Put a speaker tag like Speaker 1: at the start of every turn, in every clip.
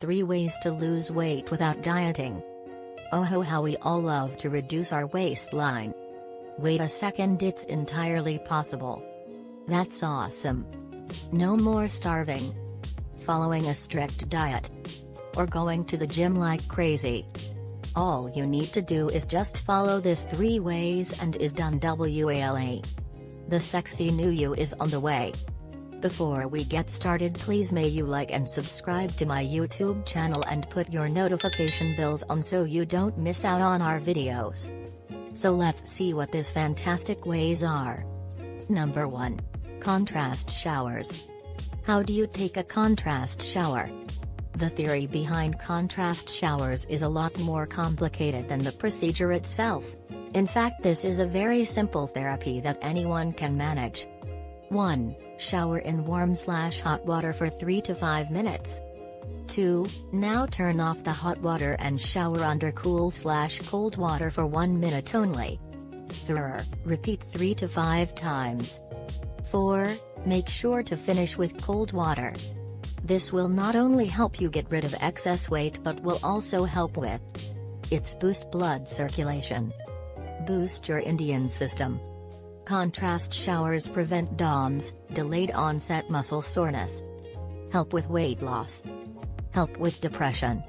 Speaker 1: 3 ways to lose weight without dieting. Oh how we all love to reduce our waistline. Wait a second, it's entirely possible. That's awesome. No more starving, following a strict diet, or going to the gym like crazy. All you need to do is just follow this 3 ways and is done. Voila. The sexy new you is on the way. Before we get started, please may you like and subscribe to my YouTube channel and put your notification bells on so you don't miss out on our videos. So let's see what these fantastic ways are. Number 1. Contrast showers. How do you take a contrast shower? The theory behind contrast showers is a lot more complicated than the procedure itself. In fact, this is a very simple therapy that anyone can manage. 1. Shower in warm/hot water for 3 to 5 minutes. 2. Now turn off the hot water and shower under cool/cold water for 1 minute only. 3. Repeat 3 to 5 times. 4. Make sure to finish with cold water. This will not only help you get rid of excess weight but will also help with its boost blood circulation. Boost your Indian system. Contrast showers prevent DOMS, delayed onset muscle soreness. Help with weight loss. Help with depression.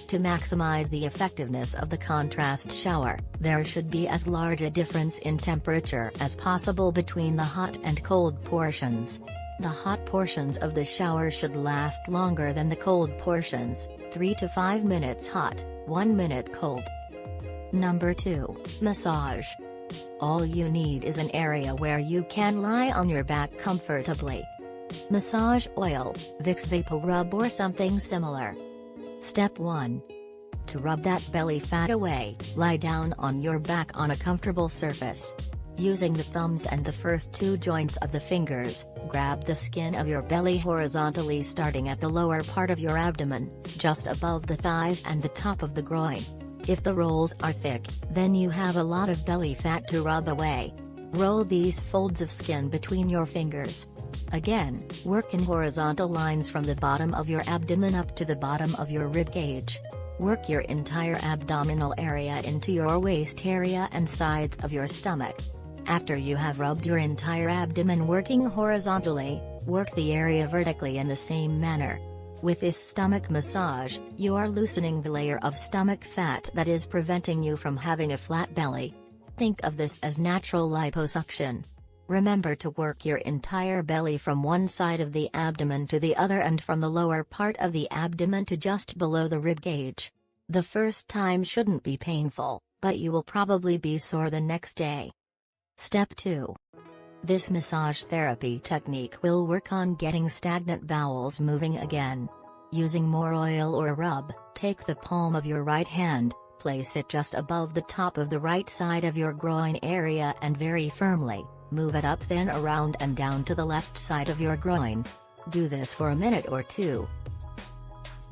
Speaker 1: To maximize the effectiveness of the contrast shower, there should be as large a difference in temperature as possible between the hot and cold portions. The hot portions of the shower should last longer than the cold portions, 3 to 5 minutes hot, 1 minute cold. Number 2. Massage. All you need is an area where you can lie on your back comfortably. Massage oil, Vicks VapoRub or something similar. Step 1. To rub that belly fat away, lie down on your back on a comfortable surface. Using the thumbs and the first 2 joints of the fingers, grab the skin of your belly horizontally starting at the lower part of your abdomen, just above the thighs and the top of the groin. If the rolls are thick, then you have a lot of belly fat to rub away. Roll these folds of skin between your fingers. Again, work in horizontal lines from the bottom of your abdomen up to the bottom of your rib cage. Work your entire abdominal area into your waist area and sides of your stomach. After you have rubbed your entire abdomen working horizontally, work the area vertically in the same manner. With this stomach massage, you are loosening the layer of stomach fat that is preventing you from having a flat belly. Think of this as natural liposuction. Remember to work your entire belly from one side of the abdomen to the other and from the lower part of the abdomen to just below the rib cage. The first time shouldn't be painful, but you will probably be sore the next day. Step 2. This massage therapy technique will work on getting stagnant bowels moving again. Using more oil or rub, take the palm of your right hand, place it just above the top of the right side of your groin area and very firmly, move it up then around and down to the left side of your groin. Do this for a minute or 2.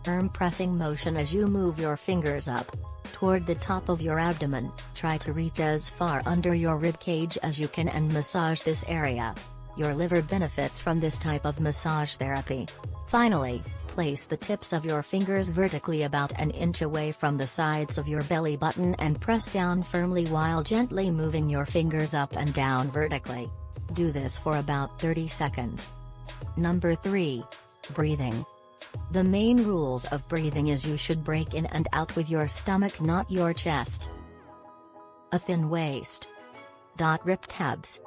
Speaker 1: Firm pressing motion as you move your fingers up toward the top of your abdomen. Try to reach as far under your rib cage as you can and massage this area. Your liver benefits from this type of massage therapy. Finally, place the tips of your fingers vertically about an inch away from the sides of your belly button and press down firmly while gently moving your fingers up and down vertically. Do this for about 30 seconds. Number 3. Breathing. The main rules of breathing is you should breathe in and out with your stomach, not your chest. A thin waist, ripped abs,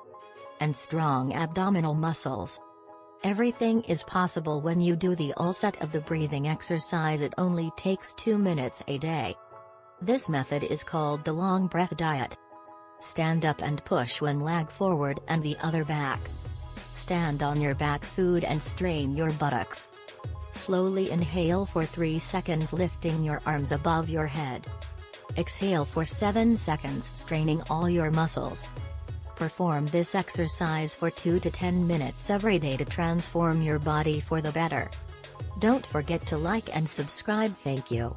Speaker 1: and strong abdominal muscles. Everything is possible when you do the whole set of the breathing exercise. It only takes 2 minutes a day. This method is called the long breath diet. Stand up and push one leg forward and the other back. Stand on your back foot and strain your buttocks. Slowly inhale for 3 seconds, lifting your arms above your head. Exhale for 7 seconds, straining all your muscles. Perform this exercise for 2 to 10 minutes every day to transform your body for the better. Don't forget to like and subscribe. Thank you.